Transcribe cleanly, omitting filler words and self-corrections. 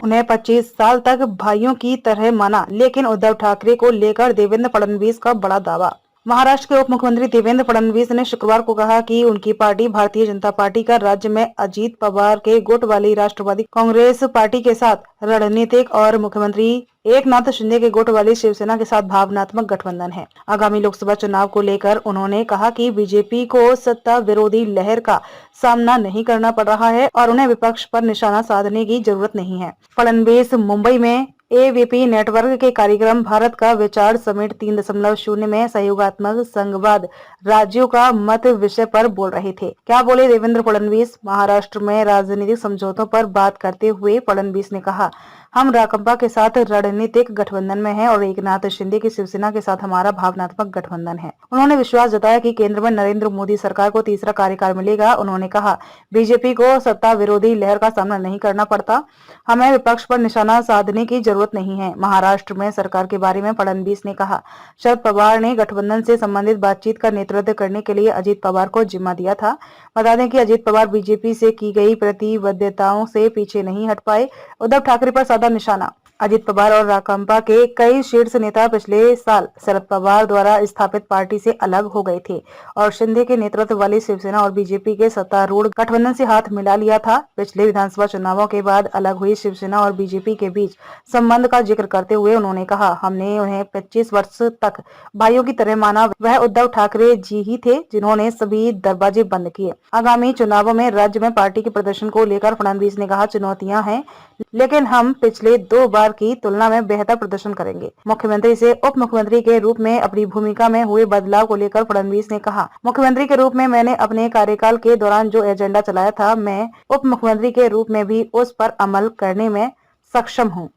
उन्हें 25 साल तक भाइयों की तरह माना, लेकिन उद्धव ठाकरे को लेकर देवेंद्र फडणवीस का बड़ा दावा। महाराष्ट्र के उप मुख्यमंत्री देवेंद्र फडणवीस ने शुक्रवार को कहा कि उनकी पार्टी भारतीय जनता पार्टी का राज्य में अजीत पवार के गुट वाली राष्ट्रवादी कांग्रेस पार्टी के साथ रणनीतिक और मुख्यमंत्री एकनाथ शिंदे के गुट वाली शिवसेना के साथ भावनात्मक गठबंधन है। आगामी लोकसभा चुनाव को लेकर उन्होंने कहा कि बीजेपी को सत्ता विरोधी लहर का सामना नहीं करना पड़ रहा है और उन्हें विपक्ष पर निशाना साधने की जरूरत नहीं है। फडणवीस मुंबई में एवीपी नेटवर्क के कार्यक्रम भारत का विचार समिट 3.0 में सहयोगात्मक संघवाद राज्यों का मत विषय पर बोल रहे थे। क्या बोले देवेंद्र फडणवीस? महाराष्ट्र में राजनीतिक समझौतों पर बात करते हुए फडणवीस ने कहा, हम राकंपा के साथ रणनीतिक गठबंधन में हैं और एकनाथ शिंदे की शिवसेना के साथ हमारा भावनात्मक गठबंधन है। उन्होंने विश्वास जताया कि केंद्र में नरेंद्र मोदी सरकार को तीसरा कार्यकाल मिलेगा। उन्होंने कहा, बीजेपी को सत्ता विरोधी लहर का सामना नहीं करना पड़ता, हमें विपक्ष पर निशाना साधने की जरूरत नहीं है। महाराष्ट्र में सरकार के बारे में फडणवीस ने कहा, शरद पवार ने गठबंधन से संबंधित बातचीत का नेतृत्व करने के लिए अजीत पवार को जिम्मा दिया था। बता दें कि अजीत पवार बीजेपी से की गई प्रतिबद्धताओं से पीछे नहीं हट पाए। उद्धव ठाकरे पर साधा निशाना। अजीत पवार और राकांपा के कई शीर्ष नेता पिछले साल शरद पवार द्वारा स्थापित पार्टी से अलग हो गए थे और शिंदे के नेतृत्व वाली शिवसेना और बीजेपी के सत्तारूढ़ गठबंधन से हाथ मिला लिया था। पिछले विधानसभा चुनावों के बाद अलग हुई शिवसेना और बीजेपी के बीच संबंध का जिक्र करते हुए उन्होंने कहा, हमने उन्हें 25 वर्ष तक भाइयों की तरह माना। वह उद्धव ठाकरे जी ही थे जिन्होंने सभी दरवाजे बंद किए। आगामी चुनावों में राज्य में पार्टी के प्रदर्शन को लेकर फडणवीस ने कहा, चुनौतियां हैं, लेकिन हम पिछले 2 बार की तुलना में बेहतर प्रदर्शन करेंगे। मुख्यमंत्री से उप मुख्यमंत्री के रूप में अपनी भूमिका में हुए बदलाव को लेकर फडणवीस ने कहा, मुख्यमंत्री के रूप में मैंने अपने कार्यकाल के दौरान जो एजेंडा चलाया था, मैं उप मुख्यमंत्री के रूप में भी उस पर अमल करने में सक्षम हूं।